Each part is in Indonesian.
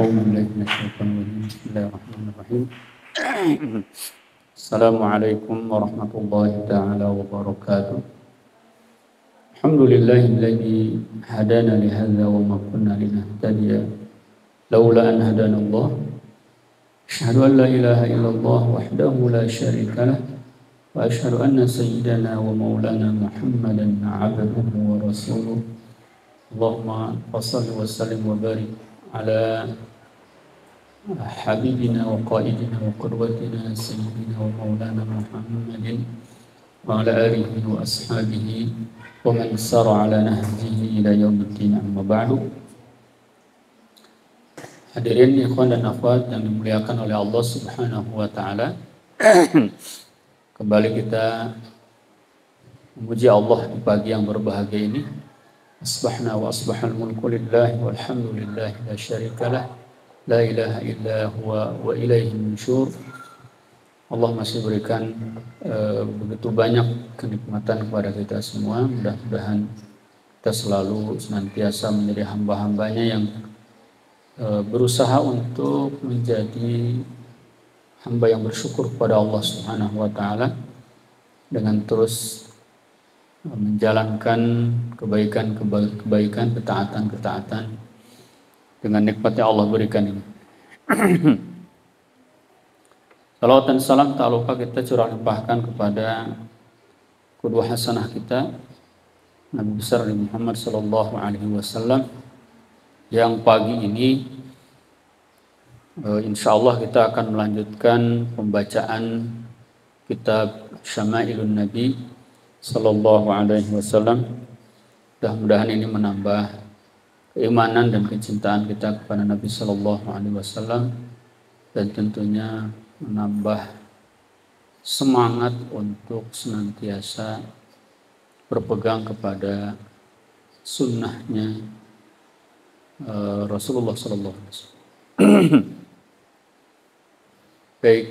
أعوذ بالله من الشيطان الرجيم بسم الله الرحمن الرحيم السلام عليكم ورحمة الله تعالى وبركاته الحمد لله الذي هدانا لهذا وما كنا لنهتدي لولا أن هدانا الله أشهد أن لا إله إلا الله وحده لا شريك له وأشهد أن سيدنا ومولانا محمدا عبده ورسوله اللهم صل وسلم وبارك على حبيبنا وقائدنا وقدوتنا سيدنا ومولانا محمد وعلى آله وأصحابه ومن سار على نهجه إلى يوم الدين أما بعد. Hadirin ikhwan dan akhwat yang dimuliakan oleh Allah Subhanahu wa taala. Kembali kita memuji Allah di pagi yang berbahagia ini. Asbahna wa asbahal mulku lillahi walhamdulillahi la syarikalah la ilaha illa huwa wa ilaihi nusyur. Allah masih berikan begitu banyak kenikmatan kepada kita semua. Mudah-mudahan kita selalu senantiasa menjadi hamba-hambanya yang berusaha untuk menjadi hamba yang bersyukur kepada Allah Subhanahu wa taala dengan terus menjalankan kebaikan, ketaatan dengan nikmat yang Allah berikan ini. Salawat dan salam tak lupa kita curah limpahkan kepada qudwah hasanah kita Nabi besar Muhammad sallallahu alaihi wasallam yang pagi ini insyaallah kita akan melanjutkan pembacaan kitab Syama'ilun Nabi sallallahu alaihi wasallam. Mudah-mudahan ini menambah keimanan dan kecintaan kita kepada Nabi sallallahu alaihi wasallam dan tentunya menambah semangat untuk senantiasa berpegang kepada sunnahnya Rasulullah sallallahu alaihi wasallam. Baik.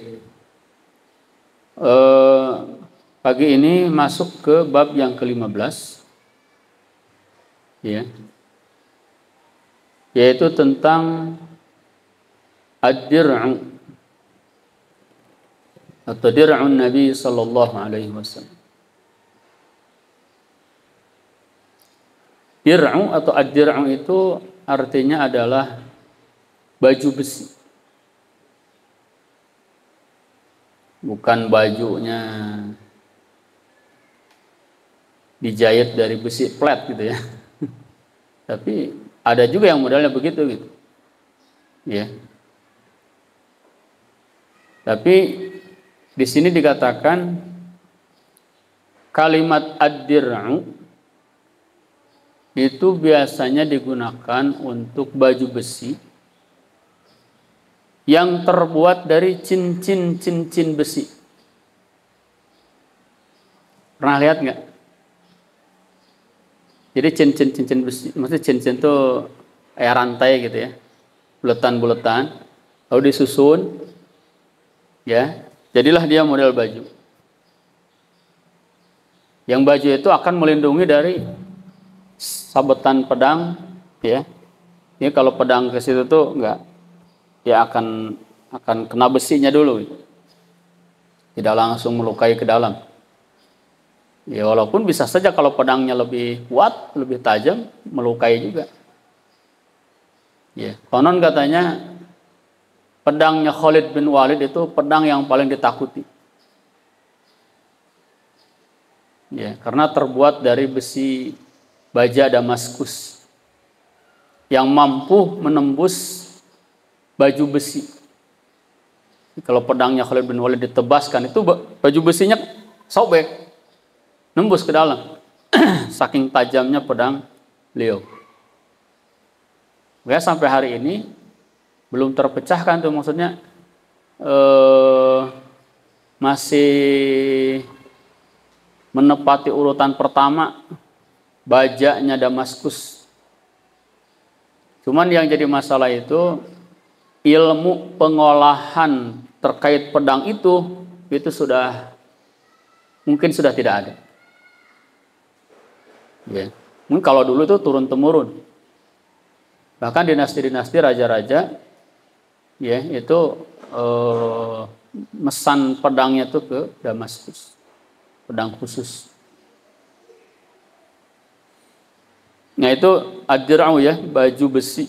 Pagi ini masuk ke bab yang ke-15, ya, yaitu tentang ad-dir'u atau dir'un Nabi sallallahu alaihi wasallam. Dir'u atau ad-dir'u itu artinya adalah baju besi. Bukan bajunya dijahit dari besi plat gitu ya. Tapi ada juga yang modelnya begitu gitu. Ya. Tapi di sini dikatakan kalimat ad-dir'u itu biasanya digunakan untuk baju besi yang terbuat dari cincin besi. Pernah lihat nggak? Jadi cincin besi, maksudnya cincin itu kayak rantai gitu ya, buletan-buletan, lalu disusun, ya, jadilah dia model baju. Yang baju itu akan melindungi dari sabetan pedang, ya. Ini kalau pedang ke situ tuh enggak, ya akan kena besinya dulu, tidak langsung melukai ke dalam. Ya walaupun bisa saja kalau pedangnya lebih kuat, lebih tajam, melukai juga. Ya, konon katanya pedangnya Khalid bin Walid itu pedang yang paling ditakuti. Ya, karena terbuat dari besi baja Damaskus yang mampu menembus baju besi. Kalau pedangnya Khalid bin Walid ditebaskan itu baju besinya sobek, nembus ke dalam. Saking tajamnya pedang beliau. Ya, sampai hari ini belum terpecahkan tuh, maksudnya masih menepati urutan pertama bajanya Damaskus. Cuman yang jadi masalah itu ilmu pengolahan terkait pedang itu mungkin sudah tidak ada. Ya. Mungkin kalau dulu itu turun-temurun. Bahkan dinasti-dinasti raja-raja ya, itu mesan pedangnya itu ke Damaskus, pedang khusus. Nah itu ad-dir'u ya, baju besi.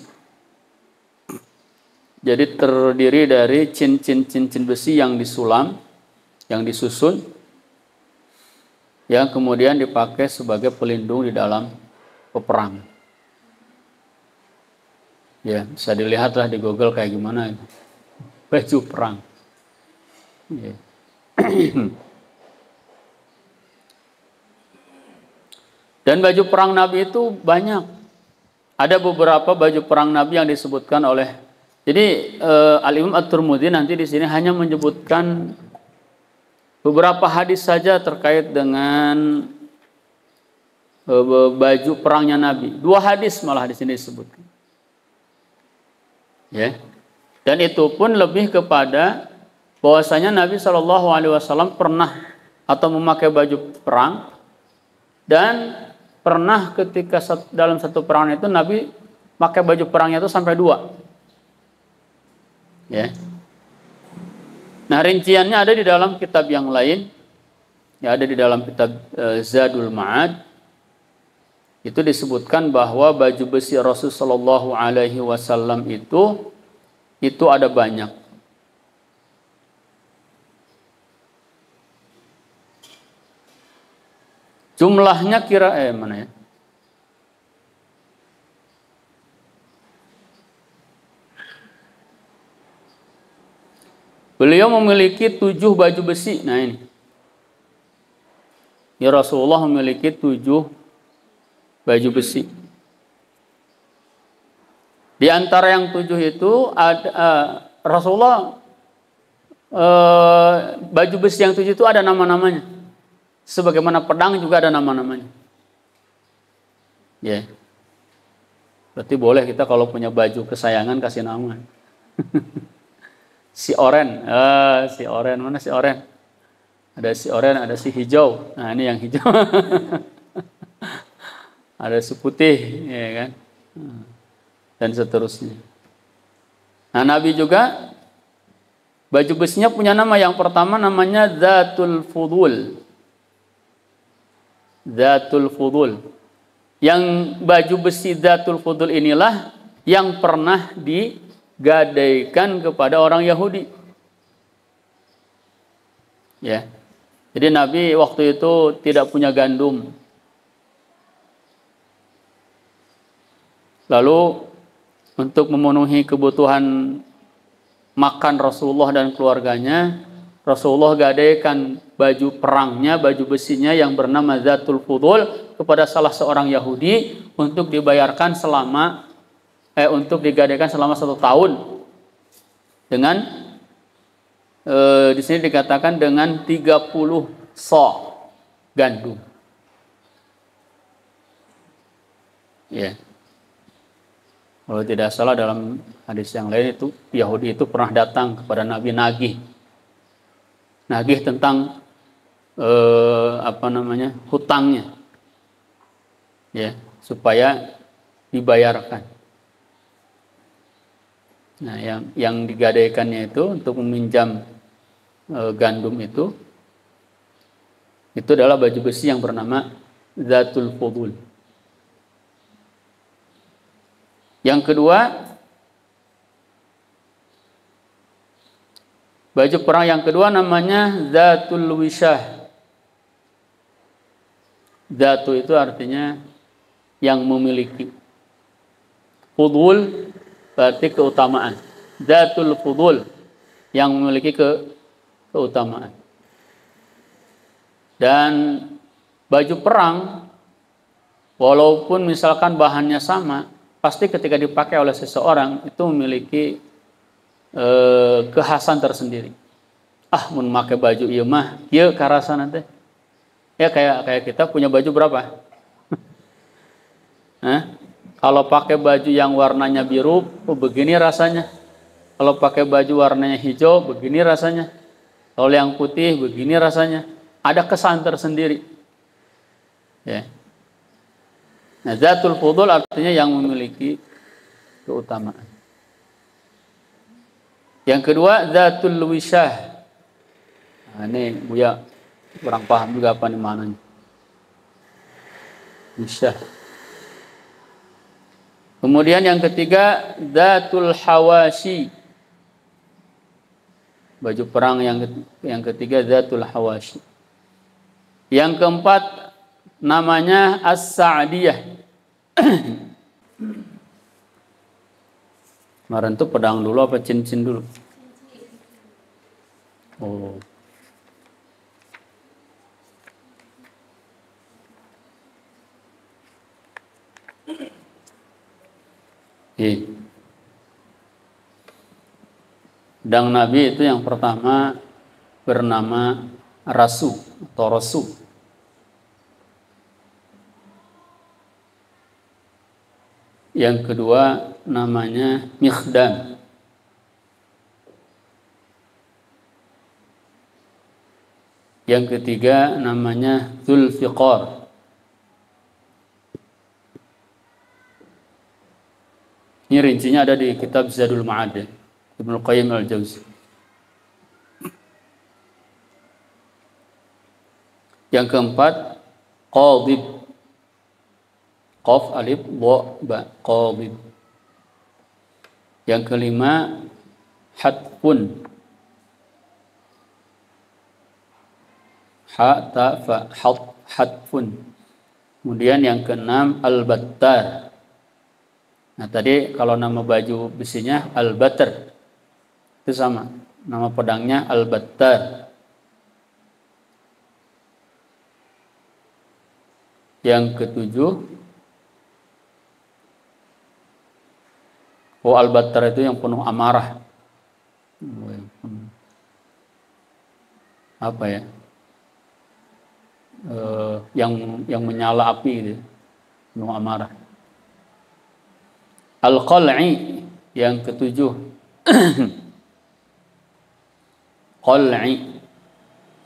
Jadi terdiri dari cincin besi yang disulam, yang disusun, yang kemudian dipakai sebagai pelindung di dalam peperangan. Ya, bisa dilihatlah di Google kayak gimana baju perang. Ya. Dan baju perang Nabi itu banyak. Ada beberapa baju perang Nabi yang disebutkan oleh. Jadi Al-Imam At-Tirmidzi nanti di sini hanya menyebutkan beberapa hadis saja terkait dengan baju perangnya Nabi. 2 hadis malah di sini disebutkan. Ya. Dan itu pun lebih kepada bahwasanya Nabi Shallallahu Alaihi Wasallam pernah atau memakai baju perang, dan pernah ketika dalam satu perang itu Nabi pakai baju perangnya itu sampai 2. Ya. Nah rinciannya ada di dalam kitab yang lain, ya ada di dalam kitab Zadul Ma'ad. Itu disebutkan bahwa baju besi Rasul Shallallahu Alaihi Wasallam itu ada banyak. Jumlahnya mana ya? Beliau memiliki 7 baju besi. Nah ini. Ya Rasulullah memiliki 7 baju besi. Di antara yang 7 itu ada Rasulullah baju besi yang 7 itu ada nama-namanya. Sebagaimana pedang juga ada nama-namanya. Ya. Berarti boleh kita kalau punya baju kesayangan kasih nama. Si oren, si oren, mana si oren? Ada si oren, ada si hijau. Nah ini yang hijau. Ada si putih, ya kan? Dan seterusnya. Nah Nabi juga baju besinya punya nama. Yang pertama namanya Zatul Fudul. Zatul Fudul. Yang baju besi Zatul Fudul inilah yang pernah digadaikan kepada orang Yahudi. Ya. Jadi Nabi waktu itu tidak punya gandum. Lalu untuk memenuhi kebutuhan makan Rasulullah dan keluarganya, Rasulullah gadaikan baju perangnya, baju besinya yang bernama Zatul Fudul kepada salah seorang Yahudi untuk dibayarkan untuk digadaikan selama 1 tahun dengan di sini dikatakan dengan 30 sa gandum. Ya. Kalau tidak salah dalam hadis yang lain itu Yahudi itu pernah datang kepada Nabi nagih tentang hutangnya, ya, supaya dibayarkan. Nah, yang digadaikannya itu untuk meminjam gandum itu adalah baju besi yang bernama Zatul Fudul. Yang kedua, baju perang yang kedua namanya Zatul Wishah. Zatu itu artinya yang memiliki. Fudul berarti keutamaan. Zatul Fudul yang memiliki keutamaan. Dan baju perang walaupun misalkan bahannya sama, pasti ketika dipakai oleh seseorang itu memiliki kekhasan tersendiri. Mun make baju ieu mah ieu karasan teh. Ya kayak kita punya baju berapa? Kalau pakai baju yang warnanya biru, begini rasanya. Kalau pakai baju warnanya hijau, begini rasanya. Kalau yang putih, begini rasanya. Ada kesan tersendiri. Ya. Nah, Zatul Fudul artinya yang memiliki keutamaan. Yang kedua Dzatul Wishah. Nah, ini Buya kurang paham juga apa nih maknanya. Wishah. Kemudian yang ketiga Dzatul Hawashi. Baju perang yang ketiga Dzatul Hawashi. Yang keempat namanya As-Sa'diyah. Kemarin tuh pedang dulu apa cincin dulu? Oh. Pedang Nabi itu yang pertama bernama Rasu atau Rasu. Yang kedua namanya Mikhdam. Yang ketiga namanya Dzulfiqar. Ini rincinya ada di kitab Zadul Ma'ad Ibnu Qayyim al-Jauzi. Yang keempat Qadib. Qaf alif dha ba Qadib. Yang kelima Hatfun. Ha ta fa hatfun. Kemudian yang keenam Al-Battar. Nah tadi kalau nama baju besinya Al-Batar, itu sama. Nama pedangnya Al-Battar. Yang ketujuh, Al-Battar itu yang penuh amarah. Apa ya? Yang menyala api gitu. Penuh amarah. Al-Qal'i yang ketujuh. Qal'i.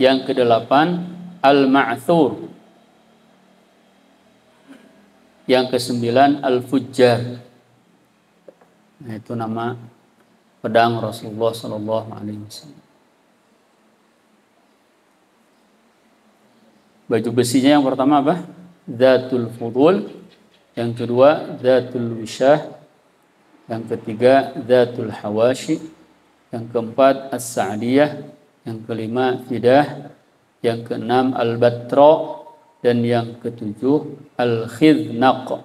Yang kedelapan Al-Ma'thur. Yang kesembilan Al-Fujjar. Nah, itu nama pedang Rasulullah sallallahu alaihi wasallam. Baju besinya yang pertama apa? Dzatul Fudul. Yang kedua Dzatul Wishah. Yang ketiga Dzatul Hawashi. Yang keempat As-Sa'diyah. Yang kelima Fidah. Yang keenam Al-Batra. Dan yang ketujuh Al-Khidnaq.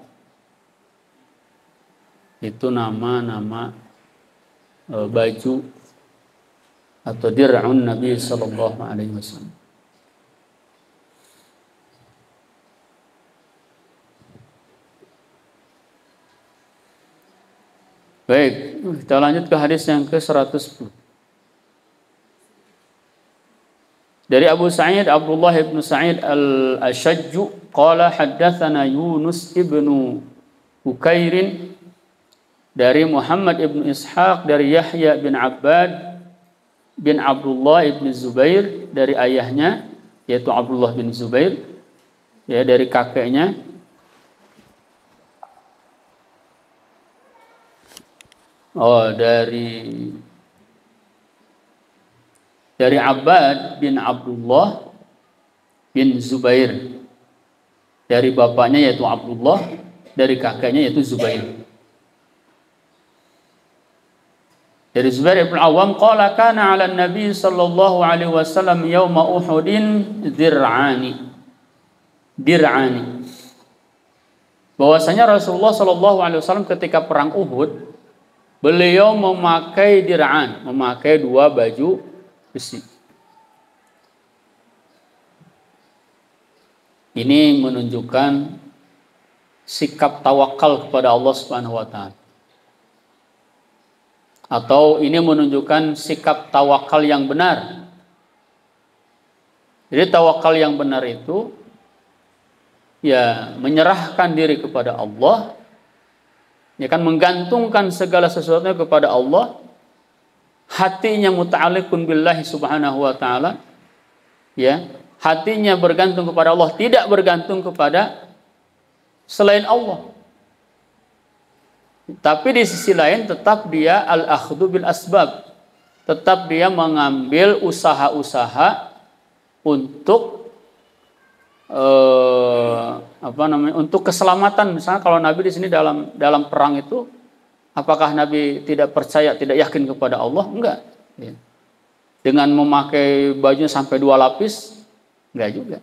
Itu nama-nama baju atau dir'un Nabi sallallahu alaihi wasallam. Baik, kita lanjut ke hadis yang ke-110. Dari Abu Sa'id Abdullah ibn Sa'id al-Ashajj qala haddatsana Yunus ibnu Ukairin dari Muhammad ibn Ishaq dari Yahya bin Abbad bin Abdullah ibn Zubair dari ayahnya yaitu Abdullah bin Zubair, ya, dari kakeknya dari Abbad bin Abdullah bin Zubair, dari bapaknya yaitu Abdullah, dari kakeknya yaitu Zubair. Dari Zubair ibn Awam qala kana 'ala Nabi sallallahu alaihi wasallam yauma Uhudin dir'ani. Bahwasanya Rasulullah sallallahu alaihi wasallam ketika perang Uhud beliau memakai dir'an, memakai dua baju besi. Ini menunjukkan sikap tawakal kepada Allah Subhanahu wa taala. Atau ini menunjukkan sikap tawakal yang benar. Jadi tawakal yang benar itu ya menyerahkan diri kepada Allah, ya kan, menggantungkan segala sesuatunya kepada Allah, hatinya muta'alliqun billahi subhanahu wa ta'ala, ya, hatinya bergantung kepada Allah, tidak bergantung kepada selain Allah. Tapi di sisi lain tetap dia al-akhdhu bil asbab, tetap dia mengambil usaha-usaha untuk untuk keselamatan. Misalnya kalau Nabi di sini dalam perang itu, apakah Nabi tidak percaya, tidak yakin kepada Allah? Enggak. Ya. Dengan memakai bajunya sampai 2 lapis, enggak juga.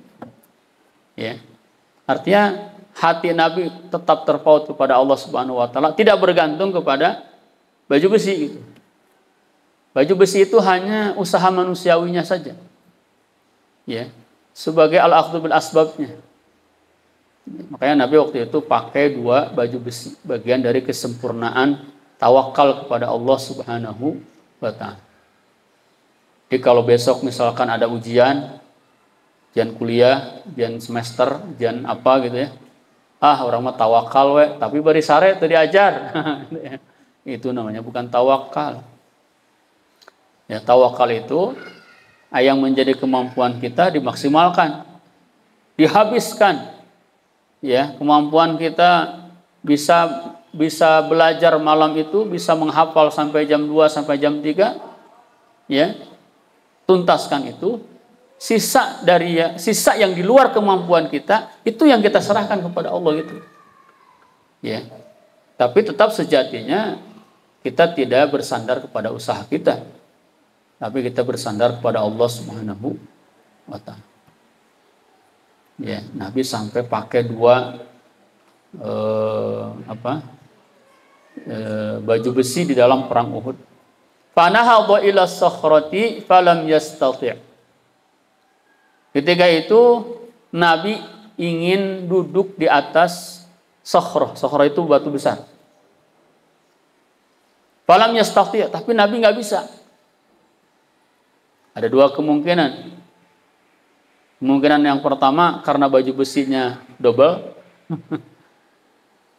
Ya. Artinya hati Nabi tetap terpaut kepada Allah Subhanahu wa taala, tidak bergantung kepada baju besi gitu. Baju besi itu hanya usaha manusiawinya saja. Ya. Sebagai al-akhdhu bil asbabnya. Makanya Nabi waktu itu pakai 2 baju besi, bagian dari kesempurnaan tawakal kepada Allah Subhanahu wa taala. Jadi kalau besok misalkan ada ujian kuliah, ujian semester, ujian apa gitu ya. Orang mah tawakal we, tapi bari sare teu diajar. Itu namanya bukan tawakal. Ya, tawakal itu yang menjadi kemampuan kita dimaksimalkan, dihabiskan. Ya, kemampuan kita bisa belajar malam itu, bisa menghafal sampai jam 2 sampai jam 3. Ya. Tuntaskan itu. Sisa yang di luar kemampuan kita, itu yang kita serahkan kepada Allah gitu. Ya. Tapi tetap sejatinya kita tidak bersandar kepada usaha kita. Tapi kita bersandar kepada Allah Subhanahu wa taala. Ya, Nabi sampai pakai 2 baju besi di dalam perang Uhud. Fanahadha ila sakhrati falam yastati'. Ketika itu Nabi ingin duduk di atas sakhrah. Sakhrah itu batu besar. Falam yastati', tapi Nabi nggak bisa. Ada 2 kemungkinan. Kemungkinan yang pertama karena baju besinya double.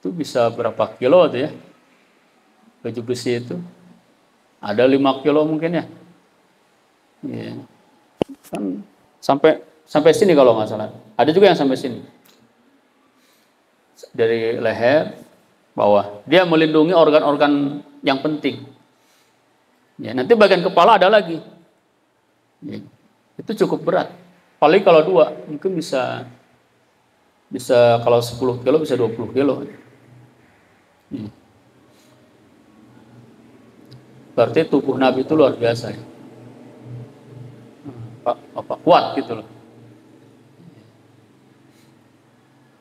Itu bisa berapa kilo tuh ya? Baju besi itu. Ada 5 kilo mungkin ya. Ya. Kan sampai sini kalau nggak salah. Ada juga yang sampai sini. Dari leher bawah. Dia melindungi organ-organ yang penting. Ya, nanti bagian kepala ada lagi. Ya. Itu cukup berat. Paling kalau 2 mungkin bisa kalau 10 kilo bisa 20 kilo. Ya. Berarti tubuh Nabi itu luar biasa ya. Kuat gitu loh.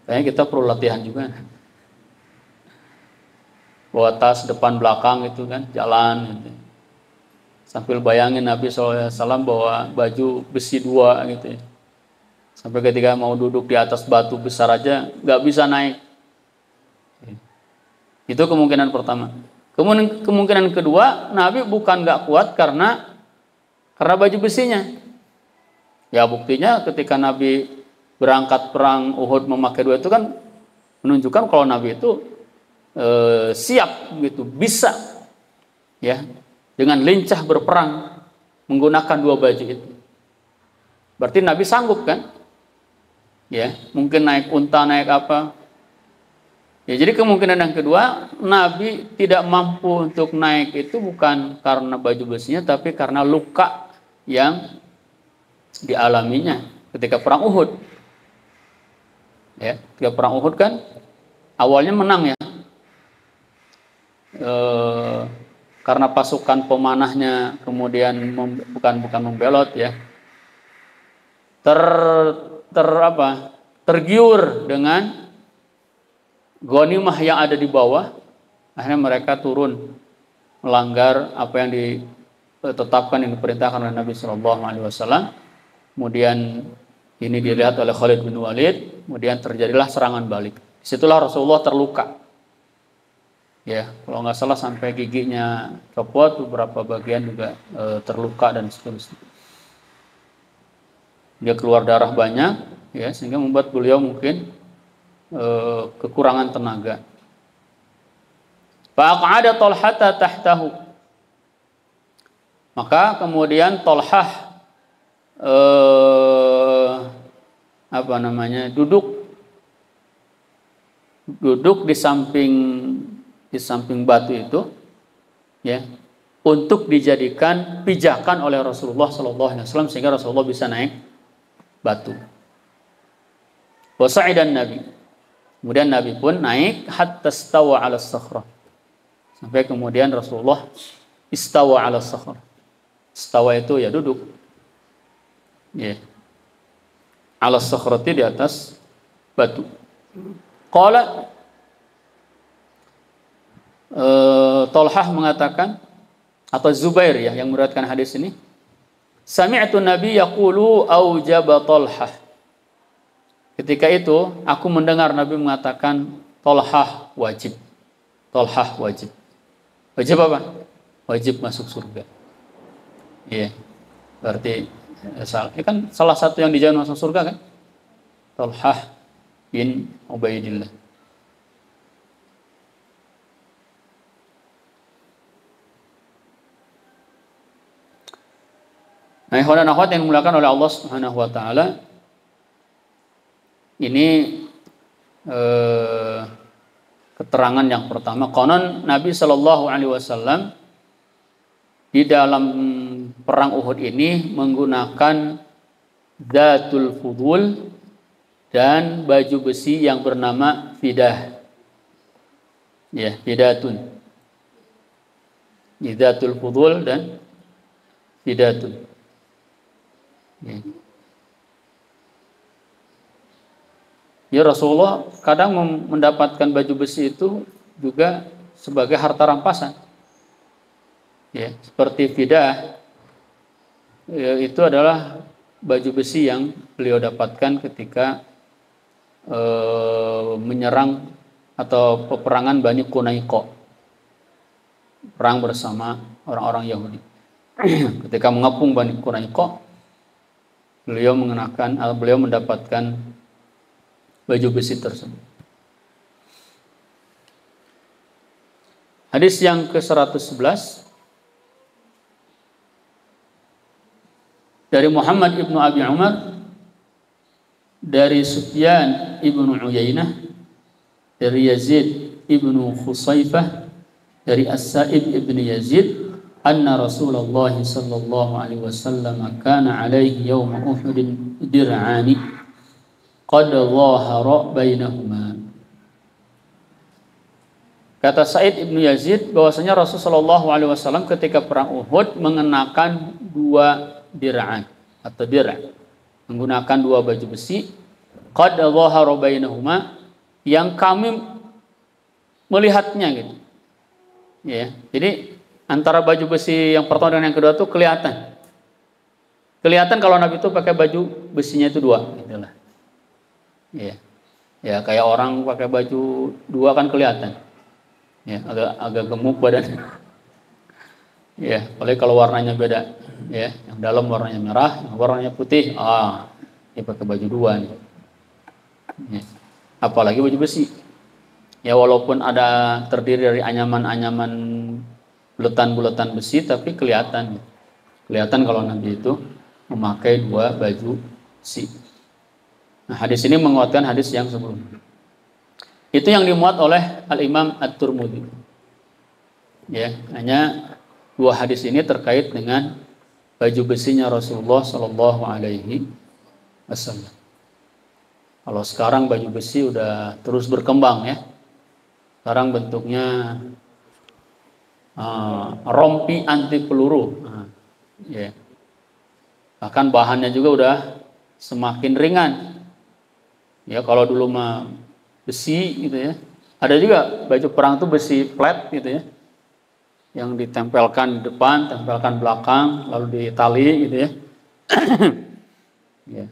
Kayaknya kita perlu latihan juga. Bawa tas depan belakang itu kan, jalan gitu. Sambil bayangin Nabi SAW bawa baju besi 2 gitu ya. Sampai ketika mau duduk di atas batu besar aja nggak bisa naik. Itu kemungkinan pertama. Kemungkinan kedua, Nabi bukan nggak kuat karena baju besinya. Ya buktinya ketika Nabi berangkat perang Uhud memakai 2 itu kan menunjukkan kalau Nabi itu siap gitu, bisa ya dengan lincah berperang menggunakan 2 baju itu. Berarti Nabi sanggup kan? Ya, mungkin naik unta, naik apa. Ya, jadi kemungkinan yang kedua, Nabi tidak mampu untuk naik itu bukan karena baju besinya, tapi karena luka yang dialaminya ketika perang Uhud. Ya, ketika perang Uhud kan awalnya menang ya. Karena pasukan pemanahnya kemudian bukan membelot ya. Tergiur dengan ghanimah yang ada di bawah, akhirnya mereka turun melanggar apa yang ditetapkan, yang diperintahkan oleh Nabi Shallallahu Alaihi Wasallam. Kemudian ini dilihat oleh Khalid bin Walid, kemudian terjadilah serangan balik. Disitulah Rasulullah terluka. Ya, kalau nggak salah sampai giginya copot, beberapa bagian juga terluka dan seterusnya. Dia keluar darah banyak, ya, sehingga membuat beliau mungkin kekurangan tenaga. Fa'aq'ada Talhata tahtahu. Maka kemudian Talhah duduk di samping batu itu, ya, untuk dijadikan pijakan oleh Rasulullah SAW sehingga Rasulullah bisa naik batu. Wasa'idan Nabi. Kemudian Nabi pun naik hatta istawa 'ala sakhrah. Sampai kemudian Rasulullah istawa 'ala sakhrah. Istawa itu ya duduk. Ya. 'Ala sakhrati di atas batu. Qala Tolhah mengatakan, atau Zubair ya yang meriwayatkan hadis ini, sami'tu Nabi yaqulu aujaba Tolhah. Ketika itu aku mendengar Nabi mengatakan Tolhah wajib. Tolhah wajib. Wajib apa? Wajib masuk surga. Iya. Berarti kan salah satu yang dijamin masuk surga kan? Tolhah bin Ubaidillah. Nah, ikhwan dan akhwat yang dimuliakan oleh Allah Subhanahu wa taala, ini keterangan yang pertama. Konon Nabi Shallallahu alaihi wasallam di dalam perang Uhud ini menggunakan Dhatul Fudul dan baju besi yang bernama fidah. Ya, fidatun. Dhatul Fudul dan fidatun. Ya, Rasulullah kadang mendapatkan baju besi itu juga sebagai harta rampasan. Ya, seperti fidah, ya, itu adalah baju besi yang beliau dapatkan ketika menyerang atau peperangan Bani Qunaiqa, perang bersama orang-orang Yahudi. Ketika mengepung Bani Qunaiqa, beliau mendapatkan baju besi tersebut. Hadis yang ke-111 dari Muhammad ibnu Abi Umar, dari Sufyan ibnu Uyainah, dari Yazid ibnu Khusaifah, dari As-Sa'ib ibnu Yazid, anna Rasulullah sallallahu alaihi wasallam kana alaihi yawm Uhud dir'ani qad dhahara bainahuma. Kata Sa'id ibnu Yazid bahwasanya Rasulullah sallallahu alaihi wasallam ketika perang Uhud mengenakan dua dir'an atau dir', menggunakan dua baju besi, qad dhahara bainahuma, yang kami melihatnya gitu. Ya, jadi antara baju besi yang pertama dan yang kedua tuh kelihatan. Kelihatan kalau Nabi itu pakai baju besinya itu dua, gitulah. Ya. Ya, kayak orang pakai baju dua kan kelihatan. Ya, agak gemuk badan. Ya, apalagi kalau warnanya beda. Ya, yang dalam warnanya merah, yang warnanya putih. Dia pakai baju dua nih. Ya. Apalagi baju besi. Ya, walaupun ada terdiri dari anyaman-anyaman buletan-buletan besi, tapi kelihatan kalau Nabi itu memakai dua baju besi. Nah, hadis ini menguatkan hadis yang sebelumnya. Itu yang dimuat oleh Al-Imam At-Tirmidzi. Ya, hanya dua hadis ini terkait dengan baju besinya Rasulullah Shallallahu Alaihi Wasallam. Kalau sekarang baju besi udah terus berkembang ya. Sekarang bentuknya rompi anti peluru, ya. Bahkan bahannya juga udah semakin ringan. Ya, kalau dulu mah besi gitu ya. Ada juga baju perang tuh besi flat gitu ya, yang ditempelkan di depan, tempelkan belakang, lalu ditali gitu ya. Ya.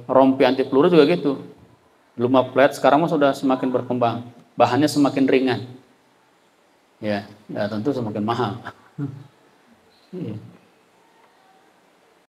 Rompi anti peluru juga gitu. Dulu mah flat, sekarang mah sudah semakin berkembang, bahannya semakin ringan. Ya tentu semakin mahal.